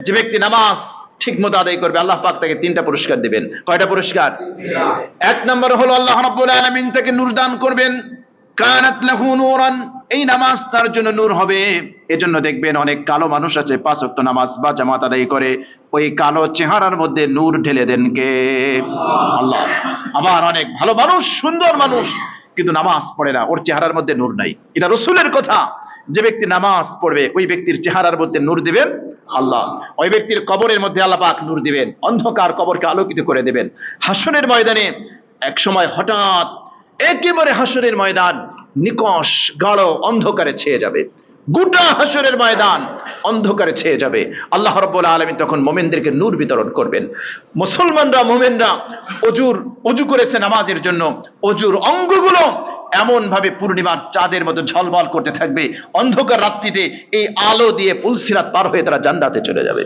যে ব্যক্তি নামাজ ঠিক মতো আদায় করবে আল্লাহ পাক তাকে 3টা পুরস্কার দিবেন। কয়টা পুরস্কার? এক নম্বর হলো আল্লাহ রাব্বুল আলামিন তাকে নূর দান করবেন। কানাত লাহু নূরান, এই নামাজ তার জন্য নূর হবে। এজন্য দেখবেন অনেক কালো মানুষ আছে 5 ওয়াক্ত নামাজ বা জামাত আদায় করে, ওই কালো চেহারার মধ্যে নূর ঢেলে দেন কে? আল্লাহ। আবার অনেক ভালো মানুষ, সুন্দর মানুষ, কিন্তু নামাজ পড়ে না, ওর চেহারার মধ্যে নূর নাই। এটা রাসূলের কথা। যে ব্যক্তি নামাজ পড়বে ওই ব্যক্তির চেহারার মধ্যে নূর দিবেন আল্লাহ। ওই ব্যক্তির কবরের মধ্যে আল্লাহ পাক নূর দিবেন, অন্ধকার কবরকে আলোকিত করে দেবেন। হাসরের ময়দানে এক সময় হঠাৎ একেবারে হাসরের ময়দান নিকষ গাঢ় অন্ধকারে ছেয়ে যাবে, গোটা হাসরের ময়দান অন্ধকারে ছেয়ে যাবে। আল্লাহ রাব্বুল আলামিন তখন মুমিনদেরকে নূর বিতরণ করবেন। মুসলমানরা, মুমিনরা অজু করেছে নামাজের জন্য, অজুর অঙ্গগুলো এমন ভাবে পূর্ণিমার চাঁদের মতো ঝলমল করতে থাকবে, অন্ধকার রাত্রিতে এই আলো দিয়ে পুলসিরাত পার হয়ে তারা জান্নাতে চলে যাবে।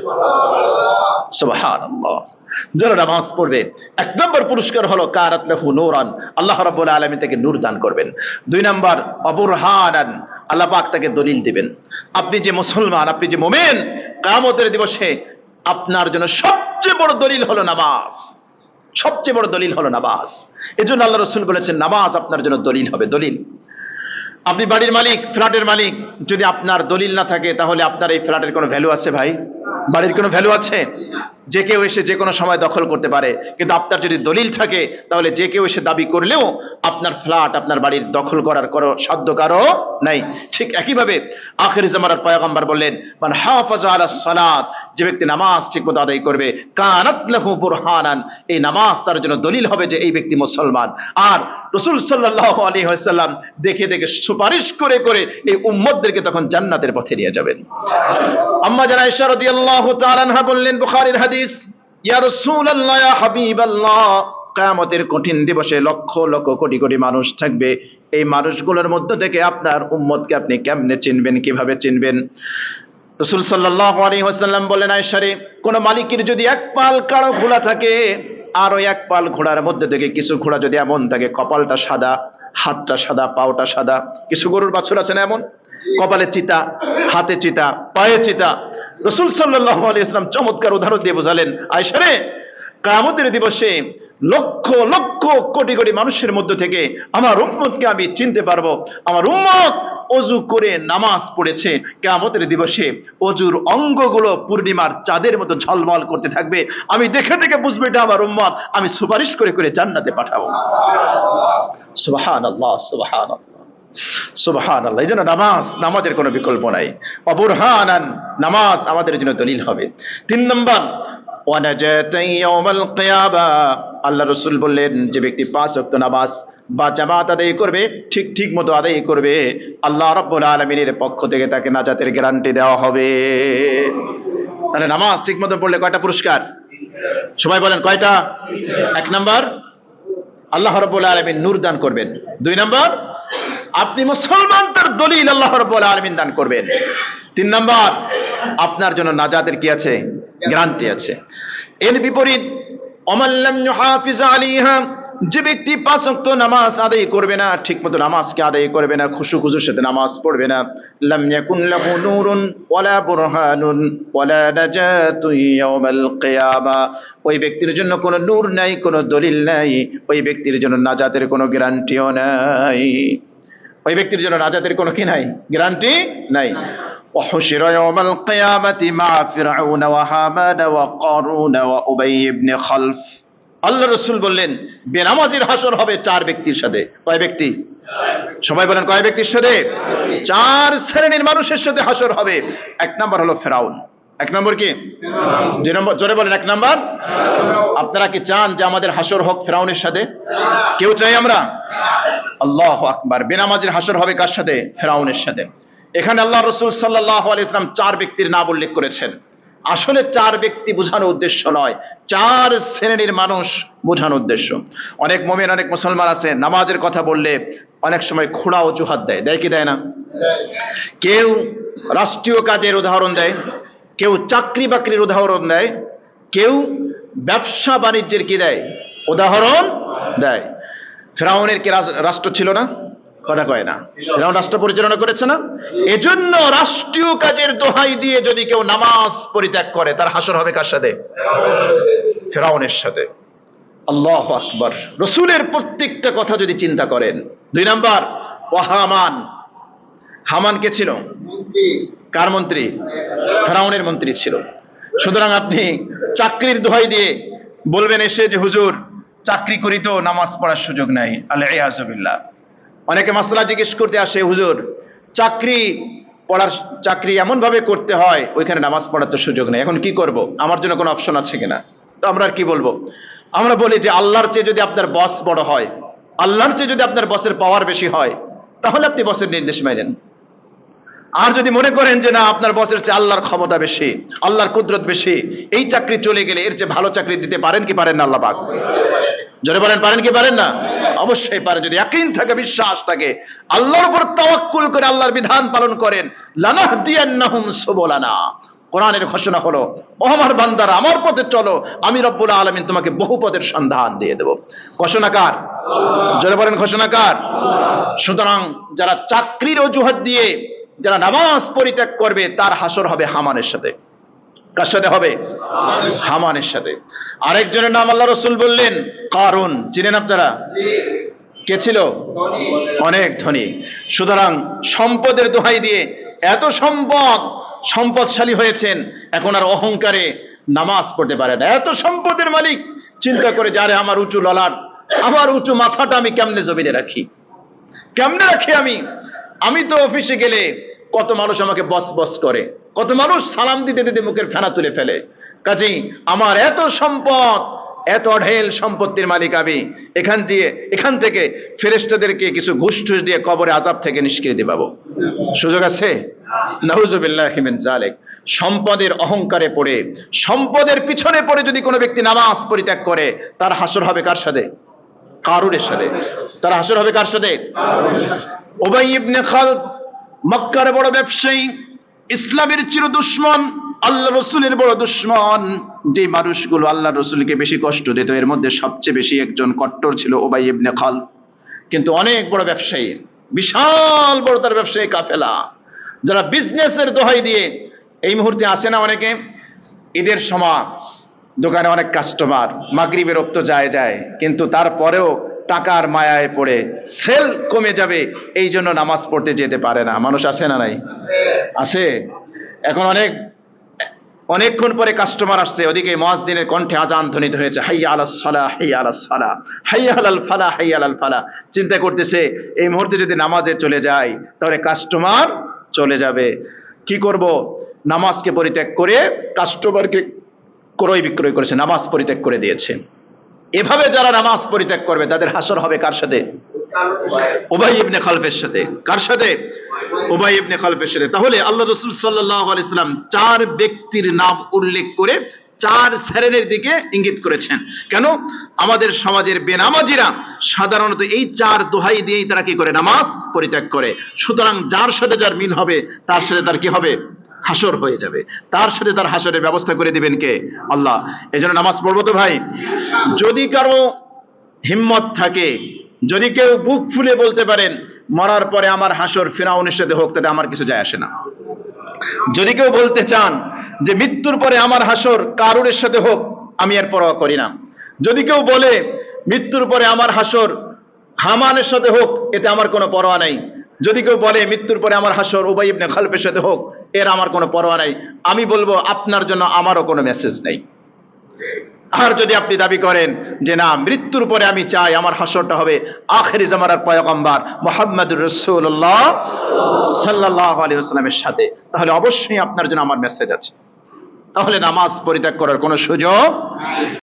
সুবহানাল্লাহ। যারা নামাজ পড়বে 1 নম্বর পুরস্কার হলো কারাত লাহু নূরান, আল্লাহ রাব্বুল আলামিন তাকে নূর দান করবেন। 2 নম্বর অবুরহানান, আল্লাহ পাক তাকে দলিল দিবেন। আপনি যে মুসলমান, আপনি যে মুমিন, কিয়ামতের দিবসে আপনার জন্য সবচেয়ে বড় দলিল হলো নামাজ। সবচেয়ে বড় দলিল হলো নামাজ। এজন্য আল্লাহ রাসূল বলেছেন নামাজ আপনার জন্য দলিল হবে। দলিল। আপনি বাড়ির মালিক, ফ্ল্যাটের মালিক, যদি আপনার দলিল না থাকে তাহলে আপনার এই ফ্ল্যাটের কোনো ভ্যালু আছে ভাই? বাড়ির কোনো ভ্যালু আছে? যে কেউ এসে যে কোনো সময় দখল করতে পারে, কিন্তু আপনার যদি দলিল থাকে তাহলে যে কেউ এসে দাবি করলেও আপনার ফ্ল্যাট, আপনার বাড়ির দখল করার কোনো সাধ্য কারো নাই। ঠিক একইভাবে আখির জামানার পয়গম্বর বললেন মান হাফাজা আলাস সালাত, যে ব্যক্তি নামাজ ঠিকমতো আদায় করবে কানাত লাহু বুরহানান, এই নামাজ তার জন্য দলিল হবে যে এই ব্যক্তি মুসলমান। আর রাসূল সাল্লাল্লাহু আলাইহি ওয়াসাল্লাম দেখে দেখে সুপারিশ করে করে এই উম্মতদেরকে তখন জান্নাতের পথে নিয়ে যাবেন। আম্মা জানা আয়েশা রাদিয়াল্লাহু তাআলা আনহা বললেন, বুখারীর হাদিস, ইয়া রাসূলুল্লাহ, ইয়া হাবিবাল্লাহ, কিয়ামতের কঠিন দিবসে লক্ষ লক্ষ কোটি কোটি মানুষ থাকবে। এই মানুষগুলোর মধ্য থেকে আপনার উম্মতকে আপনি কেমনে চিনবেন, কিভাবে চিনবেন? রাসূল সাল্লাল্লাহু আলাইহি ওয়াসাল্লাম বলেন, আয়েশা রে, কোন মালিকের যদি 1 পাল কালো ঘোড়া থাকে, আর ওই 1 পাল ঘোড়ার মধ্যে থেকে কিছু ঘোড়া যদি এমন থাকে কপালটা সাদা, হাতটা সাদা, পাওটা সাদা, কিছু গরুর বাছুর আছে না এমন, কপালে চিতা, হাতে চিতা, পায়ে চিতা। রাসূল সাল্লাল্লাহু আলাইহি ওয়াসাল্লাম চমৎকার উদাহরণ দিয়ে বোঝালেন, আয়েশা রে, কিয়ামতের দিবসে লক্ষ লক্ষ কোটি কোটি মানুষের মধ্যে থেকে আমার উম্মতকে আমি চিনতে পারবো। আমার উম্মত অজু করে নামাজ পড়েছে, কিয়ামতের দিবসে অজুর অঙ্গগুলো পূর্ণিমার চাঁদের মতো ঝলমল করতে থাকবে। আমি দেখে দেখে বুঝবো এটা আমার উম্মত, আমি সুপারিশ করে করে জান্নাতে পাঠাবো। সুবহানাল্লাহ, সুবহানাল্লাহ, সুবহানাল্লাহ। এই জন্য নামাজের কোনো বিকল্প নাই। অবুরহানান, নামাজ আমাদের জন্য দলিল হবে। 3 নম্বর ওয়ানাজাতান ইয়াউমাল কিয়ামা, আল্লাহ রাসূল বললেন যে ব্যক্তি 5 ওয়াক্ত নামাজ বা জামাত আদায় করবে, ঠিক মতো আদায় করবে, আল্লাহ রাব্বুল আলামিনের পক্ষ থেকে তাকে নাজাতের গ্যারান্টি দেওয়া হবে। তাহলে নামাজ ঠিক মতো পড়লে কয়টা পুরস্কার? সবাই বলেন কয়টা? 1 নম্বর আল্লাহ রাব্বুল আলামিন নূর দান করবেন। 2 নম্বর আপনি মুসলমান, তার দলিল আল্লাহ রাব্বুল আলামিন দান করবেন। 3 নম্বর আপনার জন্য নাজাতের কি আছে? গ্যারান্টি আছে। এর বিপরীত ওমান লাম ইউহাফিজ আলাইহা, যে ব্যক্তি 5 ওয়াক্ত নামাজ আদায় করবে না, ঠিকমতো নামাজকে আদায় করবে না, খুশুর সাথে নামাজ পড়বে না, লাম ইয়াকুন লাহু নূরুন ওয়ালা বুরহানুন ওয়ালা নাজাতু ইয়াউমাল কিয়ামা, ওই ব্যক্তির জন্য কোনো নূর নাই, কোনো দলিল নাই, ওই ব্যক্তির জন্য নাজাতের কোনো গ্যারান্টিও নাই। ওই ব্যক্তির জন্য নাজাতের কোনো কি নাই? গ্যারান্টি নাই। وحشر يوم القيامة مع فرعون وهامان وقارون وأبي بن خلف, আল্লাহ রাসূল বললেন বেনামাজির হাসর হবে 4 ব্যক্তির সাথে। কয় ব্যক্তি? সবাই বলেন কয় ব্যক্তির সাথে? 4 শ্রেণীর মানুষের সাথে হাসর হবে। 1 নম্বর হলো ফেরাউন। 1 নম্বর কি? 2 নম্বর জোরে বলেন 1 নম্বর। আপনারা কি চান যে আমাদের হাসর হোক ফেরাউনের সাথে? কেউ চাই আমরা? আল্লাহু আকবার। বেনামাজির হাসর হবে কার সাথে? ফেরাউনের সাথে। এখানে আল্লাহ রাসূল সাল্লাল্লাহু আলাইহি ওয়াসাল্লাম 4 ব্যক্তির নাম উল্লেখ করেছেন। আসলে 4 ব্যক্তি বোঝানোর উদ্দেশ্য নয়, 4 শ্রেণীর মানুষ বোঝানোর উদ্দেশ্য। অনেক মুমিন, অনেক মুসলমান আছে নামাজের কথা বললে অনেক সময় খোঁড়া অজুহাত দেয়। দেয় কি দেয় না? কেউ রাষ্ট্রীয় কাজের উদাহরণ দেয়, কেউ চাকরি বাকরির উদাহরণ দেয়, কেউ ব্যবসা বাণিজ্যের কি দেয়? উদাহরণ দেয়। ফেরাউনের কি রাষ্ট্র ছিল না? কথা কয় না। ফেরাউন রাষ্ট্র পরিচালনা করেছে না? এজন্য রাষ্ট্রীয় কাজের দোহাই দিয়ে যদি কেউ নামাজ পরিত্যাগ করে তার হাসর হবে কার সাথে? ফেরাউনের সাথে। আল্লাহু আকবার। রাসূলের প্রত্যেকটা কথা যদি চিন্তা করেন। 2 নাম্বার, হামান। হামান কে ছিল? কার মন্ত্রী? ফেরাউনের মন্ত্রী ছিল। সুতরাং আপনি চাকরির দোহাই দিয়ে বলবেন এসে যে হুজুর চাকরি করি তো নামাজ পড়ার সুযোগ নাই, আল-ইয়াযু বিল্লাহ। অনেকে মাসলা জিজ্ঞেস করতে আসে, হুজুর চাকরি এমন ভাবে করতে হয় ওইখানে নামাজ পড়ার তো সুযোগ নেই, এখন কি করব? আমার জন্য কোনো অপশন আছে কিনা? তো আমরা আর কি বলবো? আমরা বলি যে আল্লাহর চেয়ে যদি আপনার বস বড় হয়, আল্লাহর চেয়ে যদি আপনার বসের পাওয়ার বেশি হয়, তাহলে আপনি বসের নির্দেশ মানেন। আর যদি মনে করেন যে না, আপনার বসের চেয়ে আল্লাহর ক্ষমতা বেশি, আল্লাহর কুদরত বেশি, এই চাকরি চলে গেলে এর চেয়ে ভালো চাকরি দিতে পারেন কি পারেন না? আল্লাহ পাক জোরে বলেন, পারেন কি পারেন না? অবশ্যই পারেন। যদি ইয়াকিন থাকে, বিশ্বাস থাকে, আল্লাহর উপর তাওয়াক্কুল করে আল্লাহর বিধান পালন করেন, লানাহদিয়ান্নাহুম সুবুলানা। কোরআনের ঘোষণা হলো, ও আমার বান্দারা আমার পথে চলো, আমি রব্বুল আলামিন তোমাকে বহু পথের সন্ধান দিয়ে দেব। ঘোষণাকার? জোরে বলেন, ঘোষণাকার? সুতরাং যারা চাকরির অজুহাত দিয়ে যারা নামাজ পরিত্যাগ করবে তার হাসর হবে হামানের সাথে। কার সাথে হবে? হামানের সাথে। আরেকজনের নাম আল্লাহ রাসূল বললেন কারুন। চিনেন আপনারা? কে ছিল? অনেক ধনী। সুতরাং সম্পদের দোহাই দিয়ে এত সম্পদশালী হয়েছেন, এখন আর অহংকারে নামাজ পড়তে পারে না। এত সম্পদের মালিক চিন্তা করে, যারে আমার উঁচু ললাট, আমার উঁচু মাথাটা আমি কেমনে জমিনে রাখি, কেমনে রাখি? আমি তো অফিসে গেলে কত মানুষ আমাকে বস বস করে, কত মানুষ সালাম দিতে দিতে মুখের ফেনা তুলে ফেলে। কাজেই আমার এত সম্পদ, এত অঢেল সম্পত্তির মালিক আমি, এখান থেকে ফেরেশতাদেরকে কিছু ঘুষ টুস দিয়ে কবরে আযাব থেকে নিষ্কৃতি পাবো। সুযোগ আছে? নাউযুবিল্লাহি মিন যালিক। সম্পদের অহংকারে পড়ে, সম্পদের পিছনে পড়ে যদি কোনো ব্যক্তি নামাজ পরিত্যাগ করে, তার হাসর হবে কার সাথে? কারুনের সাথে। তার হাসর হবে কার সাথে? উবাই ইবনে খালব, মক্কার বড় ব্যবসায়ী, ইসলামের চির দুশমন, আল্লাহ রসুলের বড় দুশমন। যে মানুষগুলো আল্লাহ রসুলকে বেশি কষ্ট দিত, এর মধ্যে সবচেয়ে বেশি একজন কট্টর ছিল উবাই ইবনে খালব। কিন্তু অনেক বড় ব্যবসায়ী, বিশাল বড় তার ব্যবসায়ী কাফেলা, যারা বিজনেসের দোহাই দিয়ে, এই মুহূর্তে আসে না অনেকে, ঈদের সময় দোকানে অনেক কাস্টমার, মাগরিবের রক্ত যায়, কিন্তু তারপরেও টাকার মায়ায় পড়ে সেল কমে যাবে এই জন্য নামাজ পড়তে যেতে পারে না। মানুষ আছে না নাই? আছে। এখন অনেকক্ষণ পরে কাস্টমার আসছে, ওদিকে মুয়াজ্জিনের কণ্ঠে আজান ধ্বনিত হয়েছে, হাইয়া আলাস সালাহ, হাইয়া আলাস সালাহ, হাইয়া আলাল ফালাহ, হাইয়া আলাল ফালাহ। চিন্তা করতেছে এই মুহূর্তে যদি নামাজে চলে যায় তাহলে কাস্টমার চলে যাবে। কি করব? নামাজকে পরিত্যাগ করে কাস্টমারকে ক্রয় বিক্রয় করেছে, নামাজ পরিত্যাগ করে দিয়েছে। এভাবে যারা নামাজ পরিত্যাগ করবে তাদের হাসর হবে কার সাথে? উবাই ইবনে খালফের সাথে। কার সাথে? উবাই ইবনে খালফের সাথে। তাহলে আল্লাহ রাসূল সাল্লাল্লাহু আলাইহি সাল্লাম 4 ব্যক্তির নাম উল্লেখ করে 4 শ্রেণীর দিকে ইঙ্গিত করেছেন। কেন? আমাদের সমাজের বেনামাজিরা সাধারণত এই 4 দোহাই দিয়েই তারা কি করে? নামাজ পরিত্যাগ করে। সুতরাং যার সাথে যার মিল হবে তার সাথে তার কি হবে? হাসর হয়ে যাবে। তার সাথে তার হাসরের ব্যবস্থা করে দিবেন কে? আল্লাহ। এজন্য নামাজ পড়বো তো ভাই। যদি কারো হিম্মত থাকে, যদি কেউ বুক ফুলে বলতে পারেন মরার পরে আমার হাসর ফিরাউনের সাথে হোক, তাতে আমার কিছু যায় আসে না। যদি কেউ বলতে চান যে মৃত্যুর পরে আমার হাসর কারুনের সাথে হোক, আমি এর পরোয়া করি না। যদি কেউ বলে মৃত্যুর পরে আমার হাসর হামানের সাথে হোক, এতে আমার কোনো পরোয়া নাই। যদি কেউ বলে মৃত্যুর পরে আমার হাসর উবাই ইবনে খালফের সাথে হোক, এর আমার কোনো পরোয়া নাই। আমি বলবো আপনার জন্য আমারও কোনো মেসেজ নেই। আর যদি আপনি দাবি করেন যে না, মৃত্যুর পরে আমি চাই আমার হাসরটা হবে আখিরি জামানার পয়গম্বর মুহাম্মদুর রাসূলুল্লাহ সাল্লাল্লাহু আলাইহি ওয়াসাল্লামের সাথে, তাহলে অবশ্যই আপনার জন্য আমার মেসেজ আছে। তাহলে নামাজ পরিত্যাগ করার কোনো সুযোগ